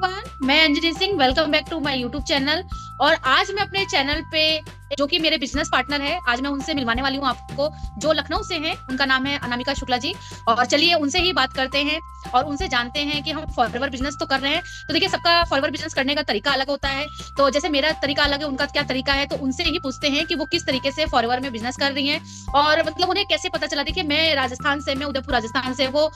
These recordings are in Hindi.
एवरीवन, मैं Anjali Singh. Welcome back to my YouTube channel. और आज मैं अपने चैनल पे जो कि मेरे बिजनेस पार्टनर है, आज मैं उनसे मिलवाने वाली हूँ आपको, जो लखनऊ से हैं। उनका नाम है अनामिका शुक्ला जी। और चलिए उनसे ही बात करते हैं और उनसे जानते हैं कि हम फॉरएवर बिजनेस तो कर रहे हैं। तो देखिए, सबका फॉरएवर बिजनेस करने का तरीका अलग होता है। तो जैसे मेरा तरीका अलग है, उनका क्या तरीका है, तो उनसे ही पूछते हैं कि वो किस तरीके से फॉरएवर में बिजनेस कर रही हैं और मतलब उन्हें कैसे पता चला। देखिए, मैं राजस्थान से, मैं उदयपुर राजस्थान से, वो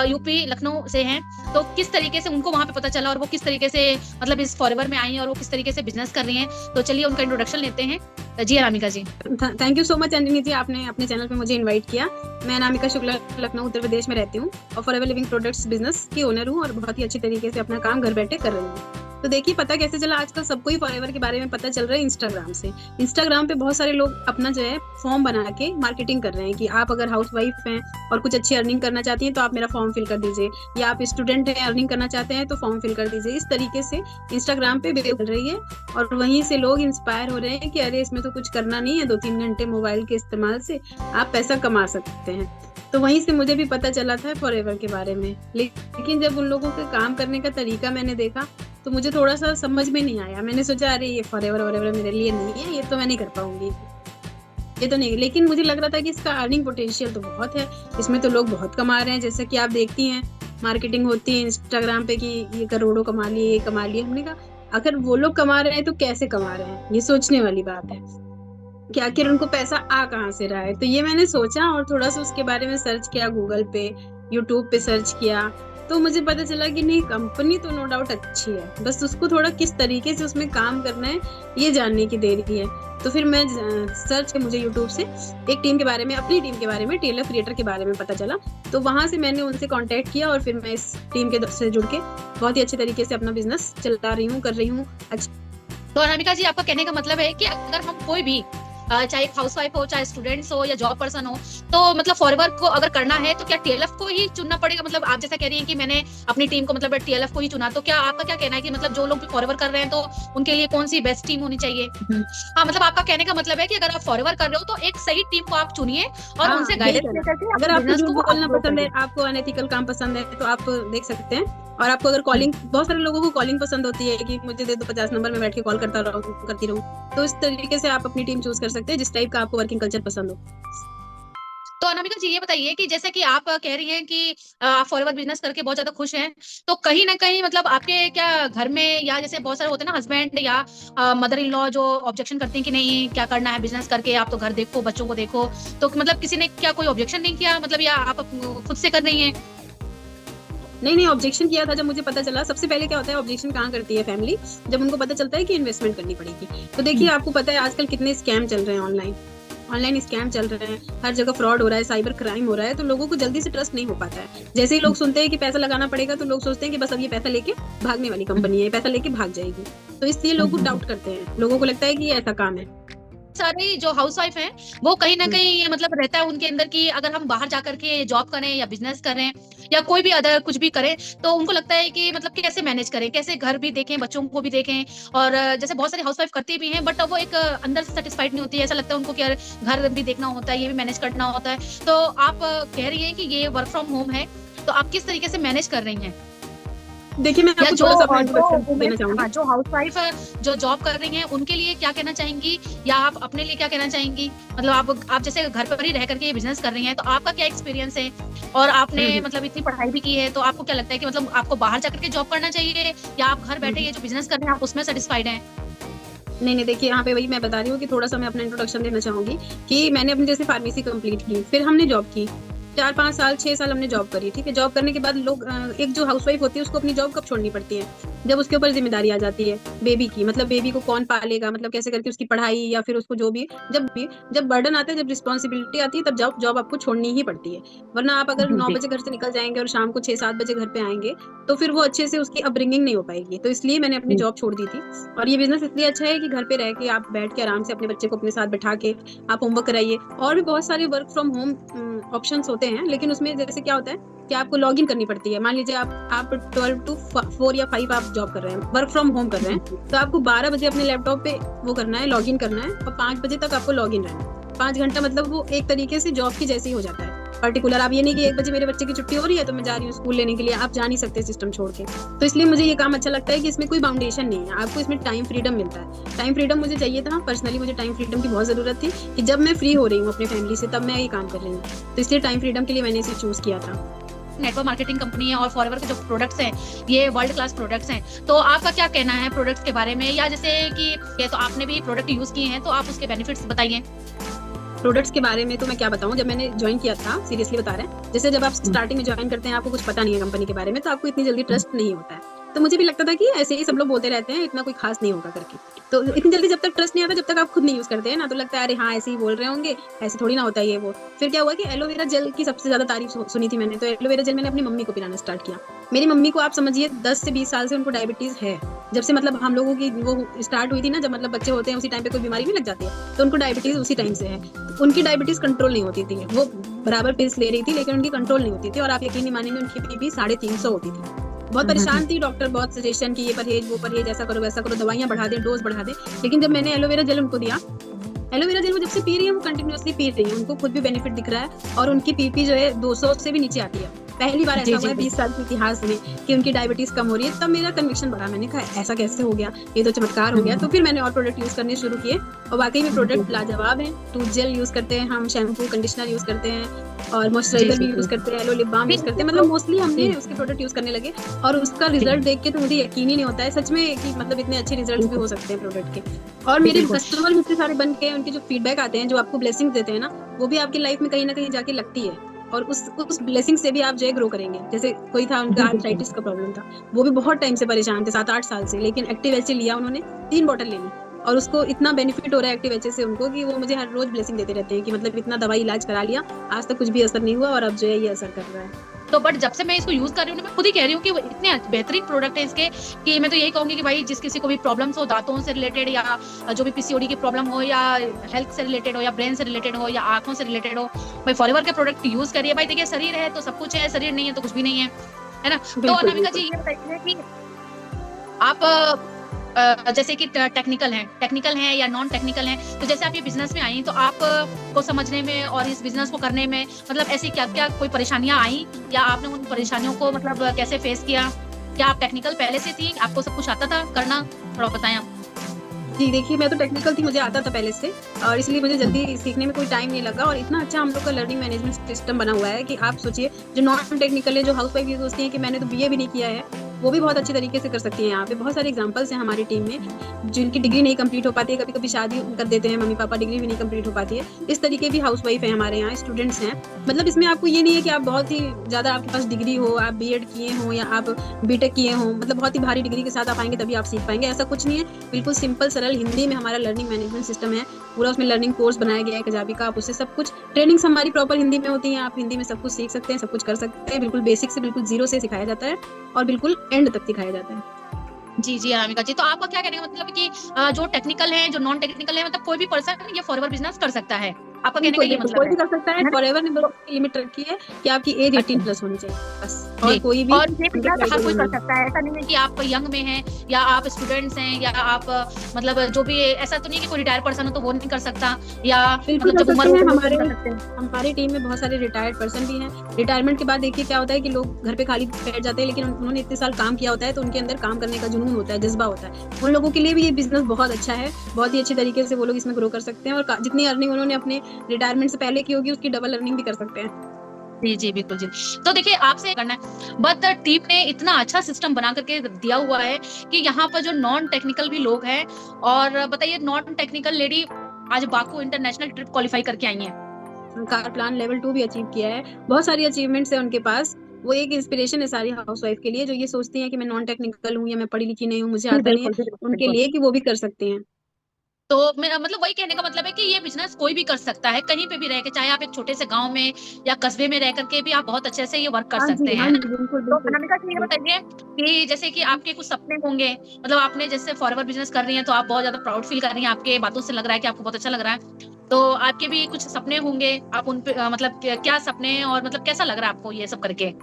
यूपी लखनऊ से हैं। तो किस तरीके से उनको वहां पे पता चला और वो किस तरीके से मतलब इस फॉरएवर में आई हैं और वो किस तरीके से बिजनेस कर रही हैं। तो चलिए उनका इंट्रोडक्शन लेते हैं। जी Anamika ji. Thank you so much Anjani ji, आपने अपने चैनल पे मुझे इनवाइट किया। मैं अनामिका शुक्ला लखनऊ उत्तर प्रदेश में रहती हूँ और फॉरएवर लिविंग प्रोडक्ट्स बिजनेस की ओनर हूँ और बहुत ही अच्छी तरीके से अपना काम घर बैठे कर रही हूँ। तो देखिए, पता कैसे चला, आजकल सबको ही फॉरएवर के बारे में पता चल रहा है इंस्टाग्राम से। इंस्टाग्राम पे बहुत सारे लोग अपना जो है फॉर्म बना के मार्केटिंग कर रहे हैं कि आप अगर हाउस वाइफ हैं और कुछ अच्छी अर्निंग करना चाहती हैं तो आप मेरा फॉर्म फिल कर दीजिए, या आप स्टूडेंट हैं अर्निंग करना चाहते हैं तो फॉर्म फिल कर दीजिए। इस तरीके से इंस्टाग्राम पे वीडियो चल रही है और वहीं से लोग इंस्पायर हो रहे हैं कि अरे इसमें तो कुछ करना नहीं है, 2-3 घंटे मोबाइल के इस्तेमाल से आप पैसा कमा सकते हैं। तो वहीं से मुझे भी पता चला था फॉरएवर के बारे में। लेकिन जब उन लोगों के काम करने का तरीका मैंने देखा तो मुझे थोड़ा सा समझ में नहीं आया। मैंने सोचा अरे ये फॉरएवर मेरे लिए नहीं है, ये तो मैं नहीं कर पाऊंगी, ये तो नहीं। लेकिन मुझे लग रहा था कि इसका अर्निंग पोटेंशियल तो बहुत है, इसमें तो लोग बहुत कमा रहे हैं। जैसे कि आप देखती हैं मार्केटिंग होती है इंस्टाग्राम पे कि ये करोड़ों कमा लिए, ये कमा लिए। हमने कहा अगर वो लोग कमा रहे हैं तो कैसे कमा रहे हैं, ये सोचने वाली बात है कि आखिर उनको पैसा आ कहाँ से रहा है। तो ये मैंने सोचा और थोड़ा सा उसके बारे में सर्च किया, गूगल पे, यूट्यूब पे सर्च किया। तो मुझे पता चला कि नहीं, कंपनी तो नो डाउट अच्छी है, बस उसको थोड़ा किस तरीके से उसमें काम करना है ये जानने की देरी है। तो फिर मैं सर्च किया, मुझे यूट्यूब से एक टीम के बारे में, अपनी टीम के बारे में, टेलर क्रिएटर के बारे में पता चला। तो वहां से मैंने उनसे कांटेक्ट किया और फिर मैं इस टीम के से जुड़ के बहुत ही अच्छे तरीके से अपना बिजनेस चला रही हूँ, कर रही हूँ। तो अनामिका जी, आपका कहने का मतलब है कि अगर हम कोई भी चाहे हाउसवाइफ हो, चाहे स्टूडेंट्स हो या जॉब पर्सन हो, तो मतलब फॉरएवर को अगर करना है तो क्या टीएलएफ को ही चुनना पड़ेगा? मतलब आप जैसा कह रही हैं कि मैंने अपनी टीम को मतलब टीएलएफ को ही चुना, तो क्या आपका क्या कहना है कि मतलब जो लोग फॉरएवर कर रहे हैं तो उनके लिए कौन सी बेस्ट टीम होनी चाहिए? हाँ, मतलब आपका कहने का मतलब है कि अगर आप फॉरएवर कर रहे हो तो एक सही टीम को आप चुनिए और उनसे गाइडेंस लेकर अगर आपको झूठ बोलना पसंद है, आपको अनएथिकल काम पसंद है तो आप देख सकते हैं। और आपको अगर कॉलिंग, बहुत सारे लोगों को कॉलिंग पसंद होती है कि मुझे दे दो 50 नंबर में बैठ के कॉल करती रहूं, तो इस तरीके से आप अपनी टीम चूज कर सकते हैं जिस टाइप का आपको वर्किंग कल्चर पसंद हो। तो अनामिका जी, ये बताइए कि जैसे कि आप कह रही हैं कि आप फॉरएवर बिजनेस करके बहुत ज्यादा खुश हैं, तो कहीं ना कहीं मतलब आपके क्या घर में, या जैसे बहुत सारे होते हैं ना हस्बैंड या मदर इन लॉ जो ऑब्जेक्शन करते हैं कि नहीं क्या करना है बिजनेस करके, आप तो घर देखो, बच्चों को देखो, तो मतलब किसी ने क्या कोई ऑब्जेक्शन नहीं किया, मतलब या आप खुद से कर रही हैं? नहीं, ऑब्जेक्शन किया था जब मुझे पता चला। सबसे पहले क्या होता है, ऑब्जेक्शन कहाँ करती है फैमिली, जब उनको पता चलता है कि इन्वेस्टमेंट करनी पड़ेगी। तो देखिए, आपको पता है आजकल कितने स्कैम चल रहे हैं, ऑनलाइन स्कैम चल रहे हैं, हर जगह फ्रॉड हो रहा है, साइबर क्राइम हो रहा है। तो लोगों को जल्दी से ट्रस्ट नहीं हो पाता है। जैसे ही लोग सुनते हैं कि पैसा लगाना पड़ेगा तो लोग सोचते हैं कि बस अब ये पैसा लेके भागने वाली कंपनी है, पैसा लेके भाग जाएगी। तो इसलिए लोग डाउट करते हैं, लोगों को लगता है कि ये ऐसा काम है। सारे जो हाउसवाइफ हैं वो कहीं ना कहीं ये मतलब रहता है उनके अंदर कि अगर हम बाहर जाकर के जॉब करें या बिजनेस करें या कोई भी अदर कुछ भी करें, तो उनको लगता है कि मतलब कि कैसे मैनेज करें, कैसे घर भी देखें, बच्चों को भी देखें। और जैसे बहुत सारी हाउसवाइफ करती भी हैं, बट वो एक अंदर से सेटिस्फाइड नहीं होती है। ऐसा लगता है उनको कि यार घर भी देखना होता है, ये भी मैनेज करना होता है। तो आप कह रही हैं कि ये वर्क फ्रॉम होम है, तो आप किस तरीके से मैनेज कर रही हैं? देखिए, मैं आपको थोड़ा सा अपना इंट्रोडक्शन देना चाहूंगी। जो हाउसवाइफ जो जॉब कर रही हैं उनके लिए क्या कहना चाहेंगी, या आप अपने लिए क्या कहना चाहेंगी? मतलब आप जैसे घर पर ही रह करके ये बिजनेस कर रही हैं, तो आपका क्या एक्सपीरियंस है? और आपने मतलब इतनी पढ़ाई भी की है, तो आपको क्या लगता है कि मतलब आपको बाहर जाकर के जॉब करना चाहिए या आप घर बैठे ये जो बिजनेस कर रहे हैं आप उसमें सेटिस्फाइड हैं? नहीं, देखिए, यहाँ पे वही मैं बता रही हूँ कि थोड़ा सा मैं अपना इंट्रोडक्शन देना चाहूंगी कि मैंने अपनी जैसे फार्मेसी कंप्लीट की, फिर हमने जॉब की 4-5 साल 6 साल हमने जॉब करी। ठीक है, जॉब करने के बाद लोग, एक जो हाउसवाइफ होती है उसको अपनी जॉब कब छोड़नी पड़ती है, जब उसके ऊपर जिम्मेदारी आ जाती है बेबी की। मतलब बेबी को कौन पालेगा, मतलब कैसे करके उसकी पढ़ाई या फिर उसको जो भी, जब बर्डन आता है, जब रिस्पॉन्सिबिलिटी आती है, तब जॉब आपको छोड़नी ही पड़ती है। वरना आप अगर 9 बजे घर से निकल जाएंगे और शाम को 6-7 बजे घर पे आएंगे तो फिर वो अच्छे से उसकी अपब्रिंगिंग नहीं हो पाएगी। तो इसलिए मैंने अपनी जॉब छोड़ दी थी। और ये बिजनेस इसलिए अच्छा है कि घर पे रह के आप बैठ के आराम से अपने बच्चे को अपने साथ बैठा के आप होमवर्क कराइए। और भी बहुत सारे वर्क फ्रॉम होम ऑप्शंस होते हैं, लेकिन उसमें जैसे क्या होता है कि आपको लॉगिन करनी पड़ती है। मान लीजिए आप 12 to 4 या 5 आप जॉब कर रहे हैं, वर्क फ्रॉम होम कर रहे हैं, तो आपको 12 बजे अपने लैपटॉप पे वो करना है, लॉगिन करना है और 5 बजे तक आपको लॉगिन रहना है। 5 घंटा मतलब वो एक तरीके से जॉब की जैसे ही हो जाता है। पर्टिकुलर। आप ये नहीं कि 1 बजे मेरे बच्चे की छुट्टी हो रही है तो मैं जा रही हूँ स्कूल लेने के लिए, आप जा नहीं सकते सिस्टम छोड़ के। तो इसलिए मुझे ये काम अच्छा लगता है कि इसमें कोई बाउंडेशन नहीं है, आपको इसमें टाइम फ्रीडम मिलता है। टाइम फ्रीडम मुझे चाहिए था, पर्सनली मुझे टाइम फ्रीडम की बहुत जरूरत थी कि जब मैं फ्री हो रही हूँ अपनी फैमिली से तब मैं ये काम कर रही हूँ, तो इसलिए टाइम फ्रीडम के लिए मैंने इसे चूज किया था। नेटवर्क मार्केटिंग कंपनी है और फॉरएवर के जो प्रोडक्ट्स हैं ये वर्ल्ड क्लास प्रोडक्ट्स हैं, तो आपका क्या कहना है प्रोडक्ट्स के बारे में, या जैसे कि ये तो आपने भी प्रोडक्ट यूज किए हैं तो आप उसके बेनिफिट्स बताइए। प्रोडक्ट्स के बारे में तो मैं क्या बताऊं, जब मैंने ज्वाइन किया था, सीरियसली बता रहे हैं, जैसे जब आप स्टार्टिंग में ज्वाइन करते हैं आपको कुछ पता नहीं है कंपनी के बारे में, तो आपको इतनी जल्दी ट्रस्ट नहीं होता है। तो मुझे भी लगता था कि ऐसे ही सब लोग बोलते रहते हैं, इतना कोई खास नहीं होगा करके। तो इतनी जल्दी जब तक ट्रस्ट नहीं आता, जब तक आप खुद नहीं यूज करते हैं ना, तो लगता है अरे हाँ ऐसे ही बोल रहे होंगे, ऐसे थोड़ी ना होता है ये वो। फिर क्या हुआ कि एलोवेरा जेल की सबसे ज्यादा तारीफ सुनी थी मैंने, तो एलोवेरा जेल मैंने अपनी मम्मी को पिलाना स्टार्ट किया। मेरी मम्मी को आप समझिए 10 से 20 साल से उनको डायबिटीज है। जब से मतलब हम लोगों की वो स्टार्ट हुई थी ना, जब मतलब बच्चे होते हैं उसी टाइम पे कोई बीमारी भी लग जाती है, तो उनको डायबिटीज उसी टाइम से है। उनकी डायबिटीज कंट्रोल नहीं होती थी, वो बराबर पिल्स ले रही थी लेकिन उनकी कंट्रोल नहीं होती थी, और आप यकीन नहीं मानेंगे उनकी बीपी 350 होती थी। बहुत परेशान थी, डॉक्टर बहुत सजेशन की ये परहेज वो परहेज, ऐसा करो वैसा करो, दवाइयां बढ़ा दे, डोज बढ़ा दे। लेकिन जब मैंने एलोवेरा जेल उनको दिया, एलोवेरा जेल वो जब से पी रही है वो कंटिन्यूअसली पी रही है, उनको खुद भी बेनिफिट दिख रहा है, और उनकी पीपी जो है 200 से भी नीचे आती है। पहली बार ऐसा हुआ है 20 साल के इतिहास में कि उनकी डायबिटीज कम हो रही है। तब मेरा कन्विक्शन बढ़ा, मैंने कहा ऐसा कैसे हो गया, ये तो चमत्कार हो गया। तो फिर मैंने और प्रोडक्ट यूज करने शुरू किए, और वाकई में प्रोडक्ट लाजवाब है। टूथ जेल यूज करते हैं हम, शैम्पू कंडीशनर यूज करते हैं, और मॉइस्चराइजर भी यूज करते हैं, एलो लिप बाम यूज करते हैं, मतलब मोस्टली हमने उसके प्रोडक्ट यूज करने लगे। और उसका रिजल्ट देख के तो मुझे यकीन ही नहीं होता है सच में कि मतलब इतने अच्छे रिजल्ट भी हो सकते हैं प्रोडक्ट के। और मेरे कस्टमर इतने सारे बन के उनके जो फीडबैक आते हैं, जो आपको ब्लेसिंग देते हैं ना, वो भी आपकी लाइफ में कहीं ना कहीं जाके लगती है, और उस ब्लेसिंग से भी आप जो है ग्रो करेंगे। जैसे कोई था उनका आर्थराइटिस का प्रॉब्लम था, वो भी बहुत टाइम से परेशान थे, 7-8 साल से, लेकिन एक्टिव एच लिया उन्होंने, 3 बॉटल ले ली, और उसको इतना बेनिफिट हो रहा है एक्टिव एच से उनको कि वो मुझे हर रोज ब्लेसिंग देते रहते हैं कि मतलब इतना दवाई इलाज करा लिया, आज तक कुछ भी असर नहीं हुआ, और अब जो है ये असर कर रहा है। तो बट जब से मैं इसको यूज कर रही हूँ, मैं खुद ही कह रही हूँ कि वो इतने बेहतरीन प्रोडक्ट है इसके, कि मैं तो यही कहूंगी कि भाई जिस किसी को भी प्रॉब्लम्स हो दांतों से रिलेटेड, या जो भी पीसीओडी की प्रॉब्लम हो, या हेल्थ से रिलेटेड हो, या ब्रेन से रिलेटेड हो, या आंखों से रिलेटेड हो, भाई फॉरएवर के प्रोडक्ट यूज करिए। भाई देखिए शरीर है तो सब कुछ है, शरीर नहीं है तो कुछ भी नहीं है ना। तो अनामिका जी ये बताइए कि आप जैसे कि टेक्निकल हैं या नॉन टेक्निकल हैं, तो जैसे आप ये बिजनेस में आई तो आप को समझने में और इस बिजनेस को करने में मतलब ऐसी क्या क्या कोई परेशानियां आई, या आपने उन परेशानियों को मतलब कैसे फेस किया? क्या आप टेक्निकल पहले से थी, आपको सब कुछ आता था करना? थोड़ा बताएं आप। जी देखिए, मैं तो टेक्निकल थी, मुझे आता था पहले से, और इसलिए मुझे जल्दी सीखने में कोई टाइम नहीं लगा। और इतना अच्छा हम लोग का लर्निंग मैनेजमेंट सिस्टम बना हुआ है कि आप सोचिए, जो नॉन टेक्निकल है, जो हाउस वाइफ ये सोचती है कि मैंने तो बीए भी नहीं किया है, वो भी बहुत अच्छे तरीके से कर सकती है। यहाँ पे बहुत सारे एग्जांपल्स हैं हमारी टीम में, जिनकी डिग्री नहीं कंप्लीट हो पाती है, कभी कभी शादी कर देते हैं मम्मी पापा, डिग्री भी नहीं कंप्लीट हो पाती है, इस तरीके भी हाउस वाइफ है हमारे यहाँ, स्टूडेंट्स हैं। मतलब इसमें आपको ये नहीं है कि आप बहुत ही ज्यादा आपके पास डिग्री हो, आप बीएड किए हो या आप बीटेक किए हो, मतलब बहुत ही भारी डिग्री के साथ आप आएंगे तभी आप सीख पाएंगे, ऐसा कुछ नहीं है। बिल्कुल सिंपल सरल हिंदी में हमारा लर्निंग मैनेजमेंट सिस्टम है पूरा, उसमें लर्निंग कोर्स बनाया गया है कजाबी का, आप उससे सब कुछ ट्रेनिंग्स हमारी प्रॉपर हिंदी में होती है, आप हिंदी में सब कुछ सीख सकते हैं, सब कुछ कर सकते हैं, बिल्कुल बेसिक से बिल्कुल जीरो से सिखाया जाता है, और बिल्कुल एंड तक सिखाया जाता है। जी जी अनामिका जी, तो आपका क्या कहने का मतलब कि जो टेक्निकल है, जो नॉन टेक्निकल है, मतलब कोई भी पर्सन ये फॉरएवर बिजनेस कर सकता है, आपका कहने का ये मतलब कोई भी कर सकता है। फॉरएवर ने लिमिट रखी है कि आपकी एज 18 प्लस होनी चाहिए बस, और कोई भी, और ये बिजनेस हर कोई कर सकता है, ऐसा नहीं है कि आप यंग में हैं या आप स्टूडेंट्स हैं या आप मतलब जो भी, ऐसा तो नहीं कि कोई रिटायर्ड पर्सन हो तो वो नहीं कर सकता, या मतलब जब उम्र हमारी टीम में बहुत सारे रिटायर्ड पर्सन भी हैं। रिटायरमेंट के बाद देखिए क्या होता है कि लोग घर पे खाली बैठ जाते हैं, लेकिन उन्होंने इतने साल काम किया होता है तो उनके अंदर काम करने का जुनून होता है, जज्बा होता है। उन लोगों के लिए भी ये बिजनेस बहुत अच्छा है, बहुत ही अच्छे तरीके से वो लोग इसमें ग्रो कर सकते हैं, और जितनी अर्निंग उन्होंने अपने रिटायरमेंट से पहले की होगी उसकी डबल अर्निंग भी कर सकते हैं। जी जी बिल्कुल जी। तो देखिए आपसे करना है, बट टीम ने इतना अच्छा सिस्टम बना करके दिया हुआ है कि यहाँ पर जो नॉन टेक्निकल भी लोग हैं, और बताइए नॉन टेक्निकल लेडी आज बाकू इंटरनेशनल ट्रिप क्वालिफाई करके आई है, कार प्लान लेवल 2 भी अचीव किया है, बहुत सारी अचीवमेंट्स है उनके पास। वो एक इंस्पिरेशन है सारी हाउसवाइफ के लिए जो ये सोचती हैं कि मैं नॉन टेक्निकल हूँ या मैं पढ़ी लिखी नहीं हूँ, मुझे आता नहीं है, उनके लिए कि वो भी कर सकते हैं। तो मेरा मतलब वही कहने का मतलब है कि ये बिजनेस कोई भी कर सकता है, कहीं पे भी रह के, चाहे आप एक छोटे से गांव में या कस्बे में रह करके भी आप बहुत अच्छे से ये वर्क कर सकते हैं। तो अनामिका जी ये बताइए कि जैसे कि आपके कुछ सपने होंगे, मतलब आपने जैसे फॉरएवर बिजनेस कर रही हैं तो आप बहुत ज्यादा प्राउड फील कर रही हैं, आपके बातों से लग रहा है कि आपको बहुत अच्छा लग रहा है, तो आपके भी कुछ सपने होंगे, आप उन पे मतलब क्या सपने हैं और मतलब कैसा लग रहा है आपको ये सब करके?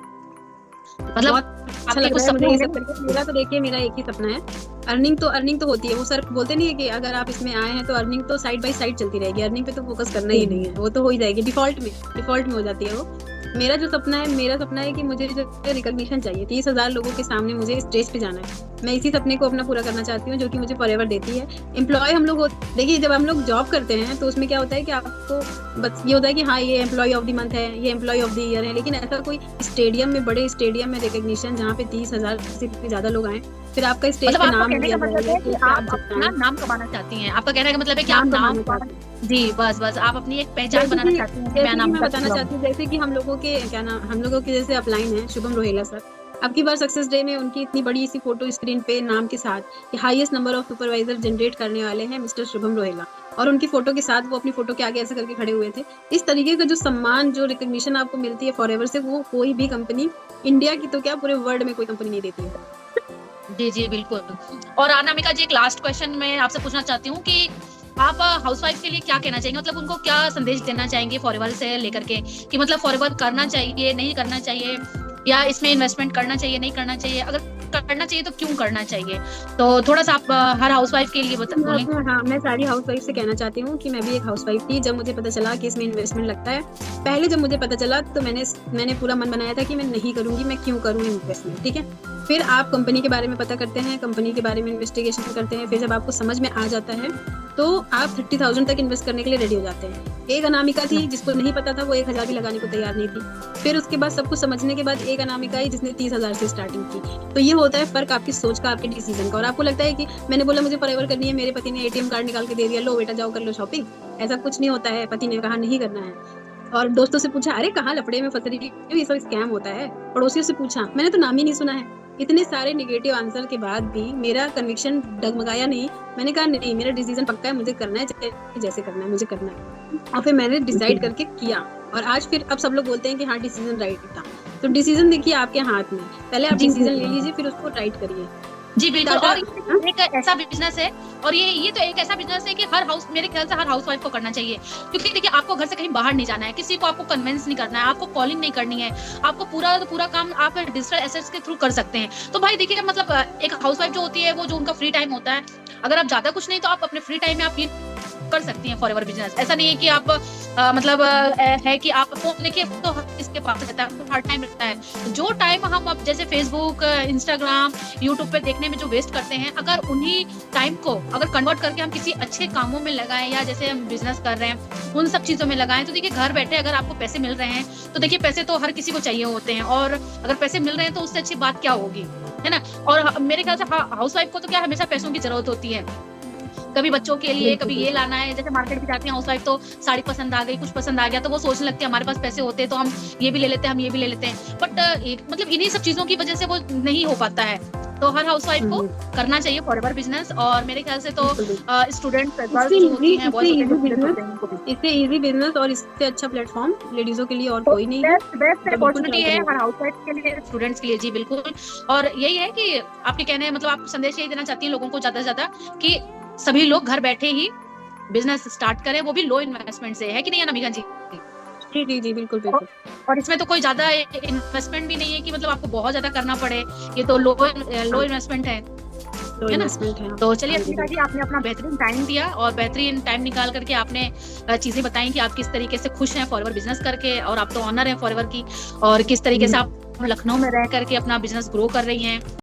मतलब बहुत अच्छा आपके लग कुछ रहा है मुझे सपने ये हैं? सब करके। मेरा तो देखिए मेरा एक ही सपना है, अर्निंग तो होती है। वो सर बोलते नहीं है कि अगर आप इसमें आए हैं तो अर्निंग तो साइड बाय साइड चलती रहेगी, अर्निंग पे तो फोकस करना ही नहीं है, वो तो हो ही जाएगी डिफॉल्ट में हो जाती है वो। मेरा सपना है कि मुझे जो रिकॉग्निशन चाहिए, 30,000 लोगों के सामने मुझे स्टेज पे जाना है। मैं इसी सपने को अपना पूरा करना चाहती हूँ, जो कि मुझे फॉरएवर देती है। एम्प्लॉय हम लोग देखिए, जब हम लोग जॉब करते हैं तो उसमें क्या होता है कि आपको बस ये होता है कि हाँ ये एम्प्लॉय ऑफ द मंथ है, ये एम्प्लॉय ऑफ द ईयर है। लेकिन ऐसा कोई स्टेडियम में, बड़े स्टेडियम में रिकॉग्निशन जहाँ पे 30,000 से भी ज्यादा लोग आए, फिर आपका स्टेज मतलब पे आपका नाम कहने लिया का मतलब जाएगा है कि कि आप आप अपना नाम कमाना चाहती हैं, आपका कहने का मतलब है कि आप नाम नाम कमाना चाहते हैं। जी, बस आप अपनी एक पहचान बनाना चाहती हैं कि मैं जैसे कि मैं अनामिका बताना शुक्ला चाहती हूँ। हूँ, जैसे कि हम लोगों के जैसे अपलाइन है शुभम रोहेला सर। अब की बार सक्सेस डे में उनकी इतनी बड़ी सी फोटो स्क्रीन पे नाम के साथ कि highest number of supervisor generate करने वाले हैं मिस्टर शुभम रोहेला, और उनकी फोटो के साथ वो अपनी फोटो के आगे ऐसे करके खड़े हुए थे। इस तरीके का जो सम्मान, जो रिकॉग्निशन आपको मिलती है फॉरएवर से, वो कोई भी कंपनी, इंडिया की तो क्या पूरे वर्ल्ड में कोई कंपनी नहीं देती है। जी, जी, बिल्कुल। और अनामिका जी, एक लास्ट क्वेश्चन मैं आपसे पूछना चाहती हूँ कि आप हाउसवाइफ के लिए क्या कहना चाहेंगे? मतलब उनको क्या संदेश देना चाहेंगे फॉरएवर से लेकर के कि मतलब फॉरएवर करना चाहिए, नहीं करना चाहिए, या इसमें इन्वेस्टमेंट करना चाहिए, नहीं करना चाहिए? अगर करना चाहिए तो क्यों करना चाहिए? तो थोड़ा-सा आप हर हाउसवाइफ के लिए बोलें। हाँ, मैं सारी हाउसवाइफ से कहना चाहती हूँ कि मैं भी एक हाउसवाइफ थी। जब मुझे पता चला कि इसमें इन्वेस्टमेंट लगता है, पहले जब मुझे पता चला तो मैंने पूरा मन बनाया था कि मैं नहीं करूंगी, मैं क्यों करूँ इन्वेस्टमेंट, ठीक है। फिर आप कंपनी के बारे में पता करते हैं, कंपनी के बारे में इन्वेस्टिगेशन करते हैं, फिर जब आपको समझ में आ जाता है तो आप 30,000 तक इन्वेस्ट करने के लिए रेडी हो जाते हैं। एक अनामिका थी जिसको नहीं पता था, वो 1,000 भी लगाने को तैयार नहीं थी। फिर उसके बाद सब कुछ समझने के बाद एक अनामिका आई जिसने 30,000 से स्टार्टिंग की। तो ये होता है फर्क आपकी सोच का, आपके डिसीजन का। और आपको लगता है कि मैंने बोला मुझे फॉरएवर करनी है, मेरे पति ने एटीएम कार्ड निकाल के दे दिया, लो बेटा जाओ कर लो शॉपिंग, ऐसा कुछ नहीं होता है। पति ने कहा नहीं करना है, और दोस्तों से पूछा अरे कहाँ लफड़े में फंस रही है, ये सब स्कैम होता है। पड़ोसियों से पूछा, मैंने तो नाम ही नहीं सुना है। इतने सारे नेगेटिव आंसर के बाद भी मेरा कन्विक्शन डगमगाया नहीं। मैंने कहा नहीं, मेरा डिसीजन पक्का है, मुझे करना है, जैसे करना है मुझे करना है। और फिर मैंने डिसाइड करके किया, और आज फिर अब सब लोग बोलते हैं कि हाँ डिसीजन राइट था। तो डिसीजन देखिए आपके हाथ में, पहले आप डिसीजन ले लीजिए, फिर उसको राइट करिए। जी, बिल्कुल। और ये एक ऐसा बिजनेस है, और ये तो एक ऐसा बिजनेस है कि मेरे ख्याल से हर हाउसवाइफ को करना चाहिए। क्योंकि देखिए, आपको घर से कहीं बाहर नहीं जाना है, किसी को आपको कन्विंस नहीं करना है, आपको कॉलिंग नहीं करनी है, आपको पूरा काम आप डिजिटल एसेट्स के थ्रू कर सकते हैं। तो भाई देखिए, मतलब एक हाउसवाइफ जो होती है, वो जो उनका फ्री टाइम होता है, अगर आप ज्यादा कुछ नहीं तो आप अपने फ्री टाइम में आप ये कर सकती हैं फॉरएवर बिजनेस। ऐसा नहीं है कि आप है कि आप फोन देखिए तो इसके पास रहता है, आपको हर टाइम रहता है। जो टाइम हम अब जैसे फेसबुक, इंस्टाग्राम, यूट्यूब पे देखने में जो वेस्ट करते हैं, अगर उन्हीं टाइम को अगर कन्वर्ट करके हम किसी अच्छे कामों में लगाएं, या जैसे हम बिजनेस कर रहे हैं उन सब चीजों में लगाएं, तो देखिए घर बैठे अगर आपको पैसे मिल रहे हैं, तो देखिए पैसे तो हर किसी को चाहिए होते हैं, और अगर पैसे मिल रहे हैं तो उससे अच्छी बात क्या होगी, है ना। और मेरे ख्याल से हाउसवाइफ को तो क्या हमेशा पैसों की जरूरत होती है, कभी बच्चों के लिए, कभी ये लाना है। जैसे मार्केट भी जाती है हाउसवाइफ, तो साड़ी पसंद आ गई, कुछ पसंद आ गया, तो वो सोचने लगती है हमारे पास पैसे होते तो हम ये भी ले लेते हैं, हम ये भी ले लेते हैं। बट मतलब इन्हीं सब चीजों की वजह से वो नहीं हो पाता है। तो हर हाउसवाइफ को करना चाहिए फॉरएवर बिजनेस। और मेरे ख्याल से तो स्टूडेंट्स इससे इजी बिजनेस और इससे अच्छा प्लेटफॉर्म लेडीजों के लिए और कोई नहीं है। बेस्ट अपॉर्चुनिटी है हर हाउसवाइफ के लिए, स्टूडेंट्स के लिए। जी बिल्कुल। और यही है कि आपके कहने मतलब आप संदेश यही देना चाहती हैं लोगों को ज्यादा से ज्यादा कि सभी लोग घर बैठे ही बिजनेस स्टार्ट करें, वो भी लो इन्वेस्टमेंट से, है कि नहीं अनामिका जी? जी बिल्कुल बिल्कुल। और इसमें तो कोई ज्यादा इन्वेस्टमेंट भी नहीं है कि मतलब आपको बहुत ज्यादा करना पड़े, ये तो लो इन्वेस्टमेंट है ना। तो चलिए अनामिका जी, आपने अपना बेहतरीन टाइम दिया और बेहतरीन टाइम निकाल करके आपने चीजें बताई कि आप किस तरीके से खुश हैं फॉरएवर बिजनेस करके, और आप तो ऑनर है फॉरएवर की, और किस तरीके से आप लखनऊ में रह करके अपना बिजनेस ग्रो कर रही हैं।